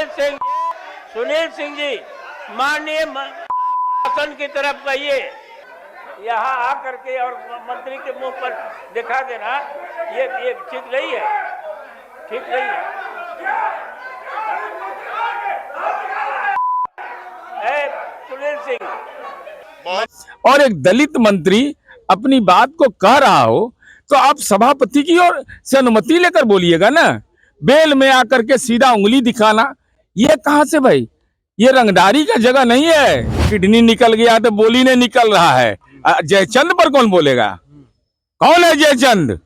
सुनील सिंह जी, माननीय आसन की तरफ कहिए, यहाँ आकर के और मंत्री के मुंह पर दिखा देना, ये ठीक नहीं है, ठीक नहीं है। सुनील सिंह और एक दलित मंत्री अपनी बात को कह रहा हो तो आप सभापति की ओर से अनुमति लेकर बोलिएगा ना। बेल में आकर के सीधा उंगली दिखाना, ये कहां से भाई? ये रंगदारी का जगह नहीं है। किडनी निकल गया तो बोली ने निकल रहा है। जयचंद पर कौन बोलेगा? कौन है जयचंद?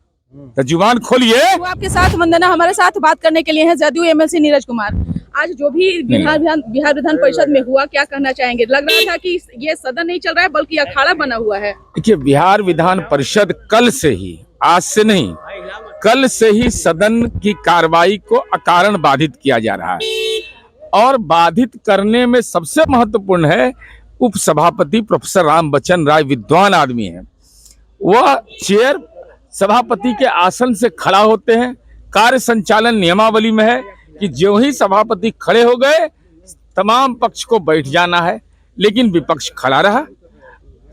तो जुबान खोलिए। वो आपके साथ वंदना हमारे साथ बात करने के लिए हैं जदयू एमएलसी नीरज कुमार। आज जो भी बिहार विधान परिषद में हुआ, क्या कहना चाहेंगे? लग रहा था कि ये सदन नहीं चल रहा है बल्कि अखाड़ा बना हुआ है। देखिए, बिहार विधान परिषद कल से ही, आज से नहीं, कल से ही सदन की कार्रवाई को अकारण बाधित किया जा रहा है। और बाधित करने में सबसे महत्वपूर्ण है उपसभापति प्रोफेसर राम बच्चन राय, विद्वान आदमी हैं। वह चेयर सभापति के आसन से खड़ा होते हैं। कार्य संचालन नियमावली में है कि जो ही सभापति खड़े हो गए तमाम पक्ष को बैठ जाना है, लेकिन विपक्ष खड़ा रहा।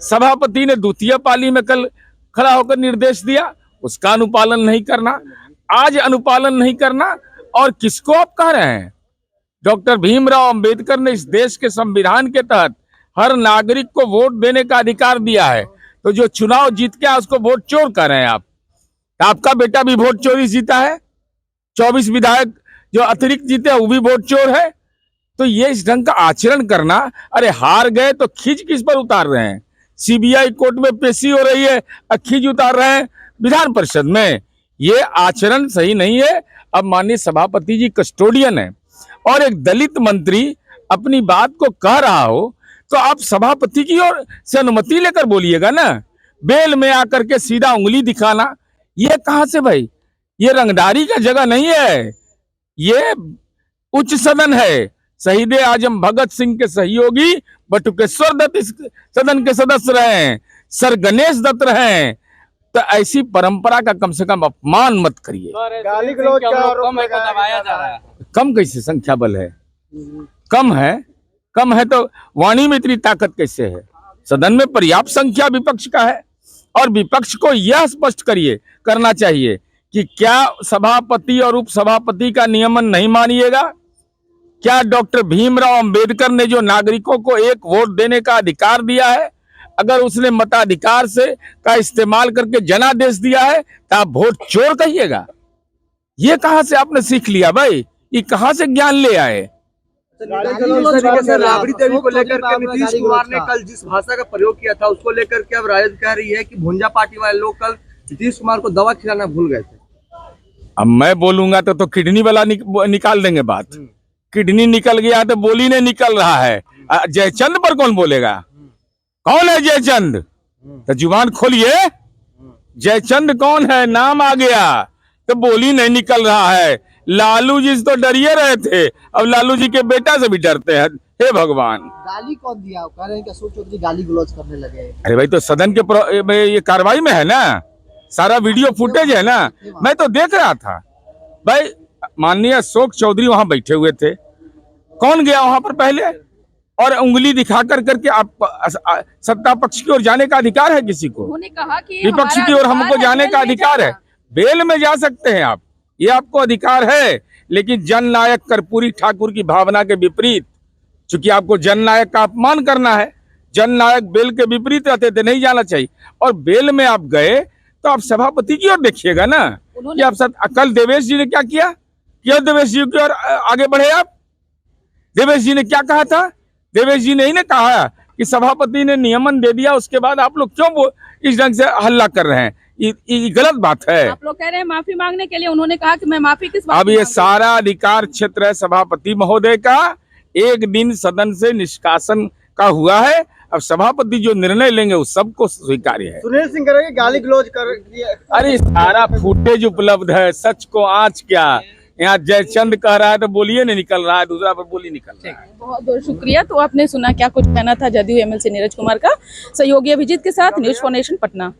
सभापति ने द्वितीय पाली में कल खड़ा होकर निर्देश दिया, उसका अनुपालन नहीं करना, आज अनुपालन नहीं करना। और किसको आप कह रहे हैं? डॉक्टर भीमराव अंबेडकर ने इस देश के संविधान के तहत हर नागरिक को वोट देने का अधिकार दिया है, तो जो चुनाव जीत के उसको वोट चोर कर रहे हैं आप। आपका बेटा भी वोट चोरी जीता है, 24 विधायक जो अतिरिक्त जीते हैं वो भी वोट चोर है। तो ये इस ढंग का आचरण करना, अरे हार गए तो खींच किस पर उतार रहे हैं? सीबीआई कोर्ट में पेशी हो रही है, खींच उतार रहे हैं विधान परिषद में। ये आचरण सही नहीं है। अब माननीय सभापति जी कस्टोडियन है और एक दलित मंत्री अपनी बात को कह रहा हो तो आप सभापति की ओर से अनुमति लेकर बोलिएगा ना। बेल में आकर के सीधा उंगली दिखाना, ये कहां से भाई? ये रंगदारी का जगह नहीं है, ये उच्च सदन है। शहीद आजम भगत सिंह के सहयोगी बटुकेश्वर दत्त इस सदन के सदस्य रहे हैं, सर गणेश दत्त रहे हैं। तो ऐसी परंपरा का कम से कम अपमान मत करिए। गाली गलौज का आरोप दबाया जा रहा है। कम कैसे संख्या बल है? कम है? कम है तो वाणी में इतनी ताकत कैसे है? सदन में पर्याप्त संख्या विपक्ष का है और विपक्ष को यह स्पष्ट करना चाहिए कि क्या सभापति और उपसभापति का नियमन नहीं मानिएगा? क्या डॉक्टर भीमराव अंबेडकर ने जो नागरिकों को एक वोट देने का अधिकार दिया है, अगर उसने मताधिकार से का इस्तेमाल करके जनादेश दिया है तो आप वोट चोर कहिएगा? ये कहां से आपने सीख लिया भाई? ये कहां से ज्ञान ले आए? राबड़ी देवी को लेकर के नीतीश कुमार ने कल जिस भाषा का प्रयोग किया था उसको लेकर के अब राजद कह रही है कि भुंजा पार्टी वाले लोग कल नीतीश कुमार को दवा खिलाना भूल गए थे। अब मैं बोलूंगा तो किडनी वाला निकाल देंगे बात। किडनी निकल गया तो बोली ने निकल रहा है। जयचंद पर कौन बोलेगा? कौन है जयचंद? तो जुबान खोलिए। जयचंद कौन है? नाम आ गया तो बोली नहीं निकल रहा है। लालू जी से तो डरिए रहे थे, अब लालू जी के बेटा से भी डरते हैं। हे भगवान, गाली कौन दिया? कह रहे हैं कि अशोक चौधरी गाली गलौज करने लगे। अरे भाई, तो सदन के ये कार्रवाई में है ना, सारा वीडियो फुटेज है ना, मैं तो देख रहा था भाई। माननीय अशोक चौधरी वहां बैठे हुए थे, कौन गया वहां पर पहले? और उंगली दिखा करके आप सत्ता पक्ष की ओर जाने का अधिकार है किसी को? उन्होंने कहा कि विपक्ष की ओर हमको जाने का अधिकार है। बेल में जा सकते हैं आप, ये आपको अधिकार है। लेकिन जननायक कर्पूरी ठाकुर की भावना के विपरीत, चूंकि आपको जननायक का अपमान करना है, जननायक बेल के विपरीत रहते थे, नहीं जाना चाहिए। और बेल में आप गए तो आप सभापति की ओर देखिएगा ना कि आप कल देवेश जी ने क्या किया? क्यों देवेश जी की ओर आगे बढ़े आप? देवेश जी ने क्या कहा था? देवेश जी ने ही ने कहा कि सभापति ने नियमन दे दिया, उसके बाद आप लोग क्यों इस ढंग से हल्ला कर रहे हैं? ये गलत बात है। आप लोग कह रहे हैं माफी मांगने के लिए, उन्होंने कहा कि मैं माफी किस बात? अब ये सारा अधिकार क्षेत्र है सभापति महोदय का। एक दिन सदन से निष्कासन का हुआ है, अब सभापति जो निर्णय लेंगे वो सबको स्वीकार्य है। सुनील सिंह कह रहे हैं गाली गलौज कर। अरे सारा फुटेज उपलब्ध है, सच को आँच क्या। यहाँ जयचंद कह रहा है तो बोलिए नहीं निकल रहा है, दूसरा पर बोली निकल रहा है। बहुत बहुत शुक्रिया। तो आपने सुना क्या कुछ कहना था जदयू एमएलसी नीरज कुमार का। सहयोगी अभिजीत के साथ न्यूज़ फॉर नेशन पटना।